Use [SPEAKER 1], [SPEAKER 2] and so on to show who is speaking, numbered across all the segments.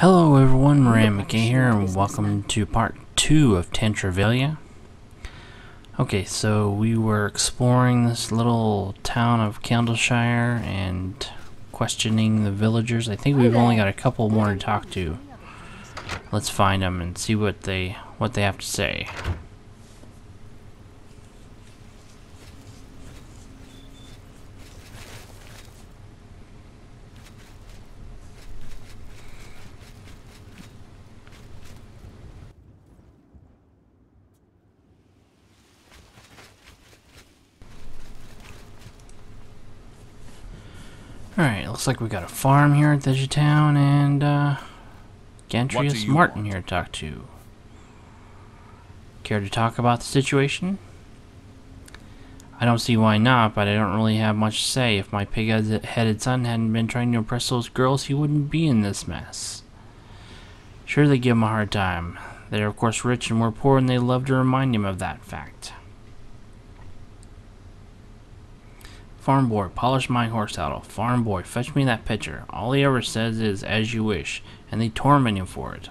[SPEAKER 1] Hello everyone, Moran McKay here, and welcome to part 2 of Tantrivaylia. Okay, so we were exploring this little town of Candleshire and questioning the villagers. I think we've only got a couple more to talk to. Let's find them and see what they have to say. Alright, looks like we got a farm here at the edge of town, and Gantrius Martin here to talk to. Care to talk about the situation? I don't see why not, but I don't really have much to say. If my pig-headed son hadn't been trying to impress those girls, he wouldn't be in this mess. Sure, they give him a hard time. They're of course rich and we're poor, and they love to remind him of that fact. Farm boy, polish my horse saddle. Farm boy, fetch me that pitcher. All he ever says is, as you wish, and they torment him for it.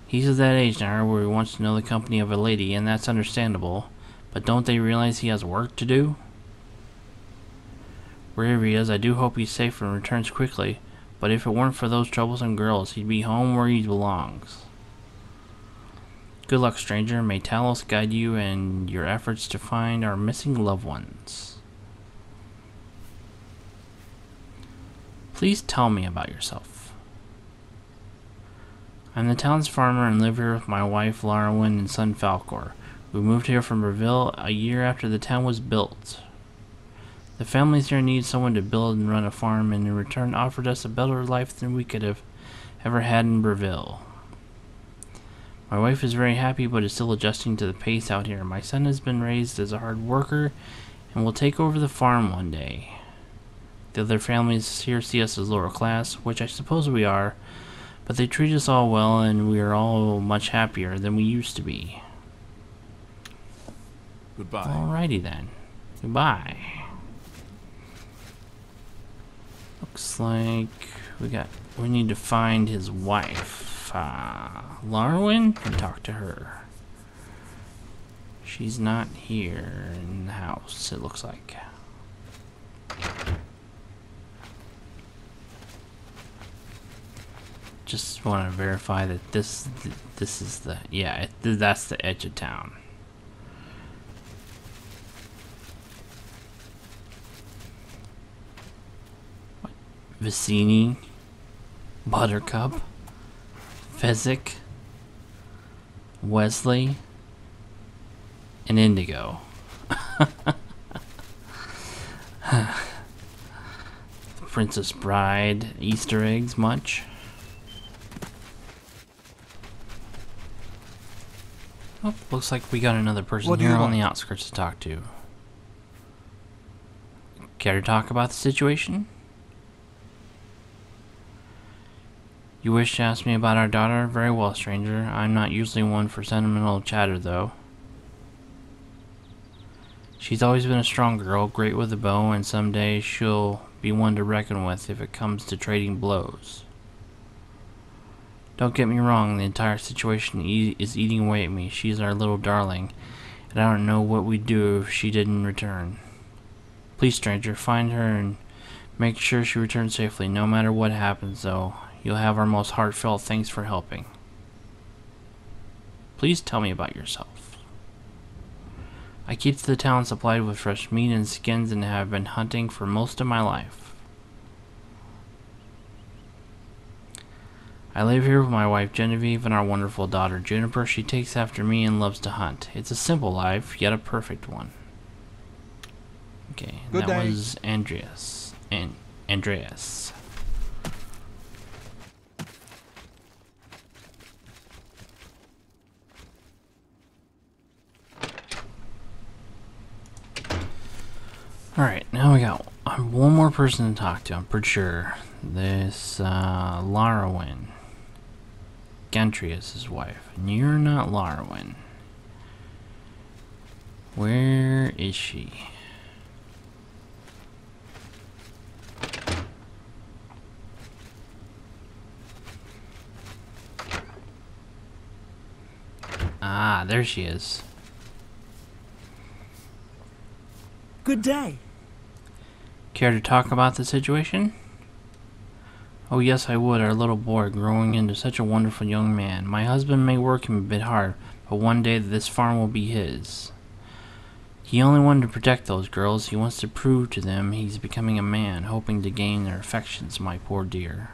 [SPEAKER 1] He's at that age now where he wants to know the company of a lady, and that's understandable, but don't they realize he has work to do? Wherever he is, I do hope he's safe and returns quickly, but if it weren't for those troublesome girls, he'd be home where he belongs. Good luck, stranger. May Talos guide you in your efforts to find our missing loved ones. Please tell me about yourself. I'm the town's farmer and live here with my wife Larwin and son Falcor. We moved here from Breville a year after the town was built. The families here need someone to build and run a farm, and in return offered us a better life than we could have ever had in Breville. My wife is very happy but is still adjusting to the pace out here. My son has been raised as a hard worker and will take over the farm one day. The other families here see us as lower class, which I suppose we are, but they treat us all well and we are all much happier than we used to be.
[SPEAKER 2] Goodbye.
[SPEAKER 1] Alrighty then. Goodbye. Looks like we need to find his wife. Larwin, and talk to her. She's not here in the house, it looks like. Just want to verify that this is the, yeah, that's the edge of town. What? Vicini, Buttercup, Fezzik, Wesley, and Indigo. Princess Bride Easter eggs much? Oh, looks like we got another person here on the outskirts to talk to. Care to talk about the situation? You wish to ask me about our daughter? Very well, stranger. I'm not usually one for sentimental chatter, though. She's always been a strong girl, great with a bow, and someday she'll be one to reckon with if it comes to trading blows. Don't get me wrong, the entire situation is eating away at me. She's our little darling, and I don't know what we'd do if she didn't return. Please, stranger, find her and make sure she returns safely. No matter what happens, though, you'll have our most heartfelt thanks for helping. Please tell me about yourself. I keep the town supplied with fresh meat and skins and have been hunting for most of my life. I live here with my wife Genevieve and our wonderful daughter Juniper. She takes after me and loves to hunt. It's a simple life, yet a perfect one. Okay, that was Andreas. Andreas. Alright, now we got one more person to talk to, I'm pretty sure. This, Larwin. Gantrius' wife. And you're not Larwin. Where is she? Ah, there she is.
[SPEAKER 2] Good day.
[SPEAKER 1] Care to talk about the situation? Oh yes, I would. Our little boy growing into such a wonderful young man. My husband may work him a bit hard, but one day this farm will be his. He only wanted to protect those girls. He wants to prove to them he's becoming a man, hoping to gain their affections, my poor dear.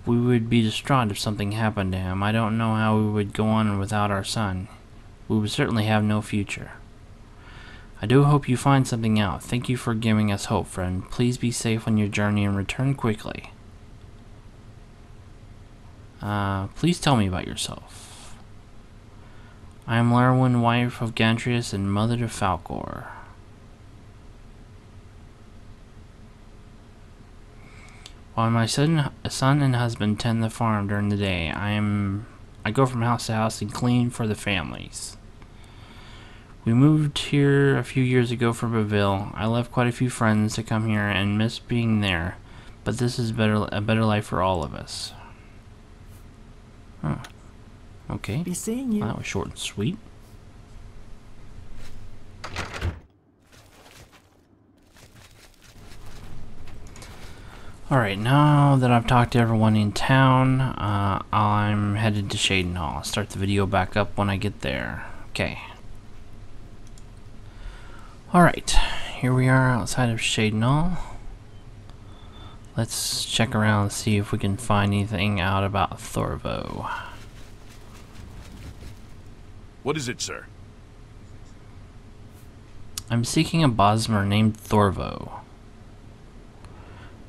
[SPEAKER 1] We would be distraught if something happened to him. I don't know how we would go on without our son. We would certainly have no future. I do hope you find something out. Thank you for giving us hope, friend. Please be safe on your journey and return quickly. Please tell me about yourself. I am Larwyn, wife of Gantrius and mother to Falcor. While my son and husband tend the farm during the day, I go from house to house and clean for the families. We moved here a few years ago from Beville. I left quite a few friends to come here and miss being there, but this is a better life for all of us. Huh. Okay.
[SPEAKER 2] Be seeing you.
[SPEAKER 1] Well, that was short and sweet. Alright, now that I've talked to everyone in town, I'm headed to Shaden Hall. I'll start the video back up when I get there. Okay. Alright, here we are outside of Shaden Hall. Let's check around and see if we can find anything out about Thorvo.
[SPEAKER 3] What is it, sir?
[SPEAKER 1] I'm seeking a Bosmer named Thorvo.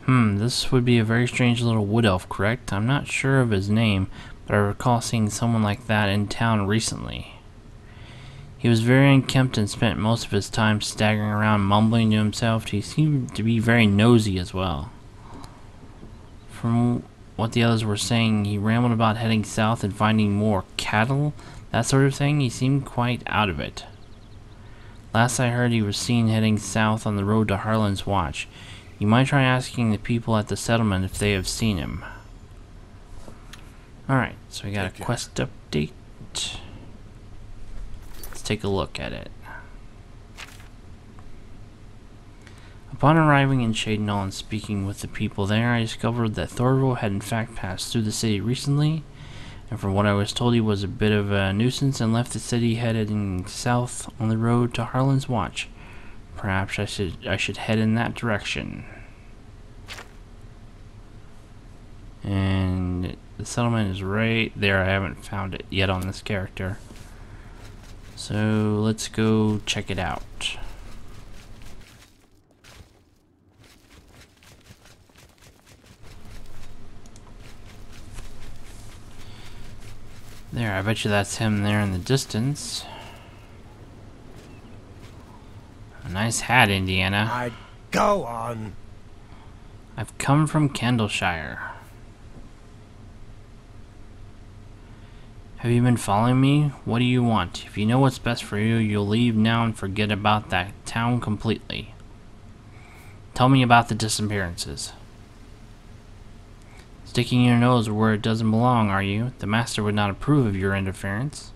[SPEAKER 1] This would be a very strange little wood elf, correct? I'm not sure of his name, but I recall seeing someone like that in town recently. He was very unkempt and spent most of his time staggering around mumbling to himself. He seemed to be very nosy as well. From what the others were saying, he rambled about heading south and finding more cattle, that sort of thing. He seemed quite out of it. Last I heard, he was seen heading south on the road to Harlan's Watch. You might try asking the people at the settlement if they have seen him. Alright, so we got a quest update. Let's take a look at it. Upon arriving in Shaden Hall and speaking with the people there, I discovered that Thorvo had in fact passed through the city recently, and from what I was told, he was a bit of a nuisance and left the city heading south on the road to Harlan's Watch. Perhaps I should head in that direction. And the settlement is right there. I haven't found it yet on this character. So let's go check it out. There, I bet you that's him there in the distance. A nice hat, Indiana.
[SPEAKER 2] I'd go on.
[SPEAKER 1] I've come from Candleshire. Have you been following me? What do you want? If you know what's best for you, you'll leave now and forget about that town completely. Tell me about the disappearances. Sticking your nose where it doesn't belong, are you? The master would not approve of your interference.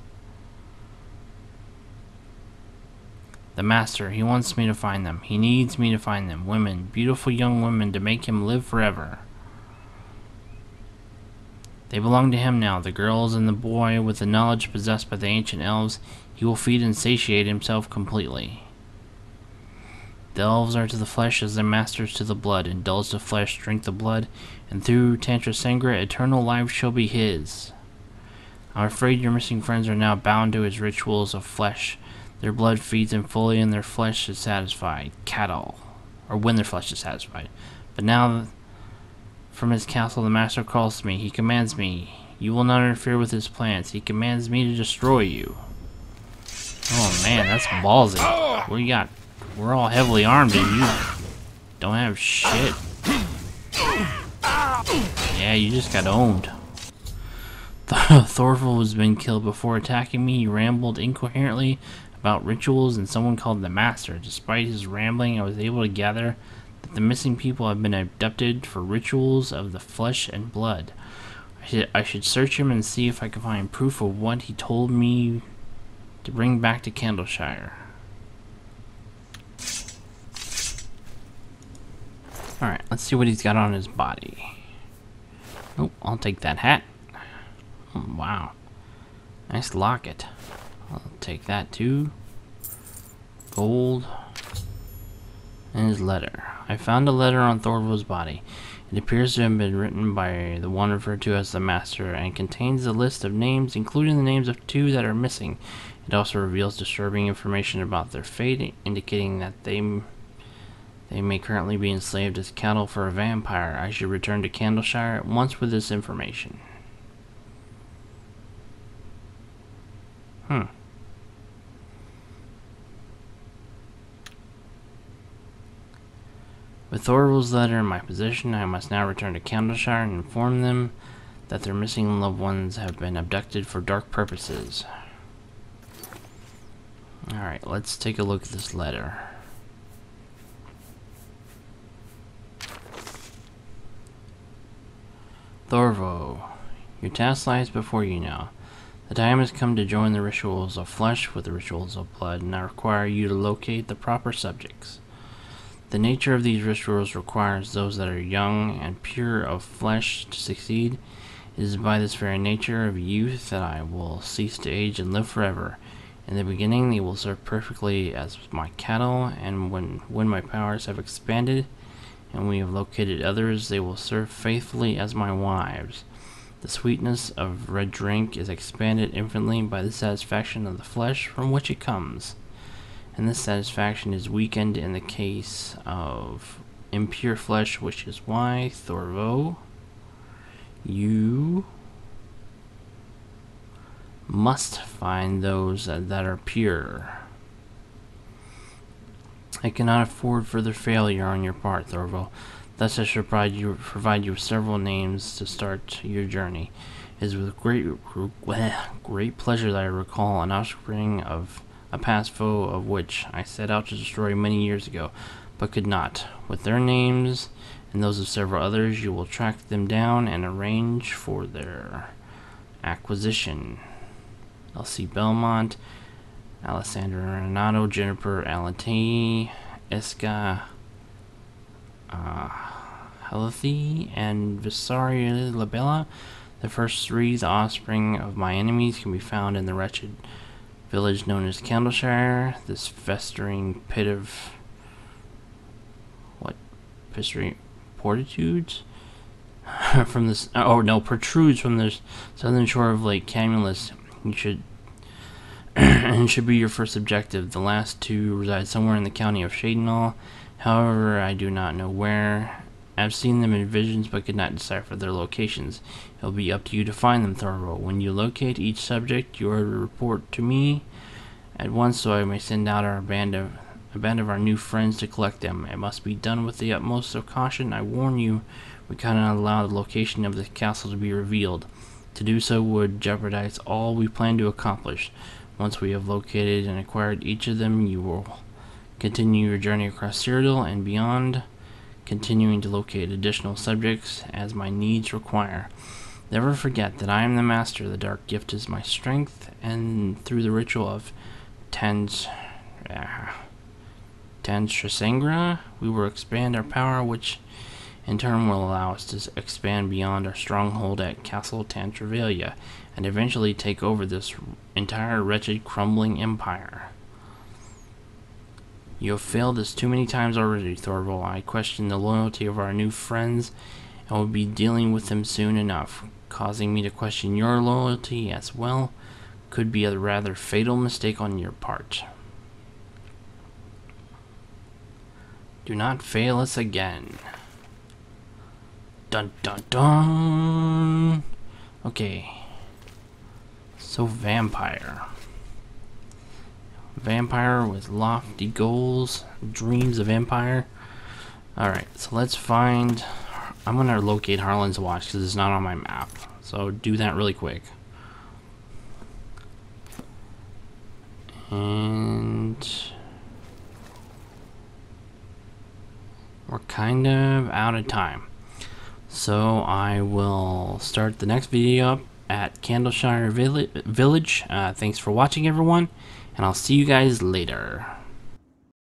[SPEAKER 1] The master, he wants me to find them. He needs me to find them. Women, beautiful young women, to make him live forever. They belong to him now, the girls and the boy. With the knowledge possessed by the ancient elves, he will feed and satiate himself completely. The elves are to the flesh as their masters to the blood. Indulge the flesh, drink the blood, and through Tantrivaylia, eternal life shall be his. I'm afraid your missing friends are now bound to his rituals of flesh. Their blood feeds them fully and their flesh is satisfied. Cattle. Or when their flesh is satisfied. But now, from his castle, the master calls to me. He commands me. You will not interfere with his plans. He commands me to destroy you. Oh man, that's ballsy. What do you got? We're all heavily armed and you don't have shit. Yeah, you just got owned. Thorval has been killed before attacking me. He rambled incoherently about rituals and someone called the Master. Despite his rambling, I was able to gather that the missing people have been abducted for rituals of the flesh and blood. I should search him and see if I can find proof of what he told me to bring back to Candleshire. Alright, let's see what he's got on his body. Oh, I'll take that hat. Oh, wow. Nice locket. I'll take that too. Gold. And his letter. I found a letter on Thorvald's body. It appears to have been written by the one referred to as the Master, and contains a list of names, including the names of 2 that are missing. It also reveals disturbing information about their fate, indicating that they may currently be enslaved as cattle for a vampire. I should return to Candleshire at once with this information. With Thorvald's letter in my possession, I must now return to Candleshire and inform them that their missing loved ones have been abducted for dark purposes. Alright, let's take a look at this letter. Thorvald, your task lies before you now. The time has come to join the rituals of flesh with the rituals of blood, and I require you to locate the proper subjects. The nature of these rituals requires those that are young and pure of flesh to succeed. It is by this very nature of youth that I will cease to age and live forever. In the beginning they will serve perfectly as my cattle, and when my powers have expanded and we have located others, they will serve faithfully as my wives. The sweetness of red drink is expanded infinitely by the satisfaction of the flesh from which it comes, and this satisfaction is weakened in the case of impure flesh, which is why, Thorvald, you must find those that are pure. I cannot afford further failure on your part, Thorvald. Thus I shall provide you with several names to start your journey. It is with great pleasure that I recall an offspring of a past foe of which I set out to destroy many years ago, but could not. With their names and those of several others, you will track them down and arrange for their acquisition. Elsie Belmont, Alessandra Renato, Jennifer Alati, Eska Helathi, and Visaria Labella. The first 3, the offspring of my enemies, can be found in the wretched village known as Candleshire. This festering pit of festering fortitudes from this protrudes from the southern shore of Lake Camulus. You should and should be your first objective. The last 2 reside somewhere in the county of Shadenall. However, I do not know where. I've seen them in visions but could not decipher their locations. It'll be up to you to find them, Thorvald. When you locate each subject, you are to report to me at once so I may send out a band of our new friends to collect them. It must be done with the utmost of caution. I warn you, we cannot allow the location of the castle to be revealed. To do so would jeopardize all we plan to accomplish. Once we have located and acquired each of them, you will continue your journey across Cyrodiil and beyond, continuing to locate additional subjects as my needs require. Never forget that I am the master. The dark gift is my strength, and through the ritual of Tantrivaylia, we will expand our power, which in turn will allow us to expand beyond our stronghold at Castle Tantrivaylia, and eventually take over this entire wretched, crumbling empire. You have failed us too many times already, Thorvald. I question the loyalty of our new friends, and will be dealing with them soon enough. Causing me to question your loyalty as well could be a rather fatal mistake on your part. Do not fail us again. Dun dun dun! Okay. So vampire. Vampire with lofty goals, dreams of empire. Alright, so let's find... I'm gonna locate Harlan's Watch because it's not on my map. So do that really quick. And... we're kind of out of time. So I will start the next video up at Candleshire Village. Thanks for watching, everyone, and I'll see you guys later.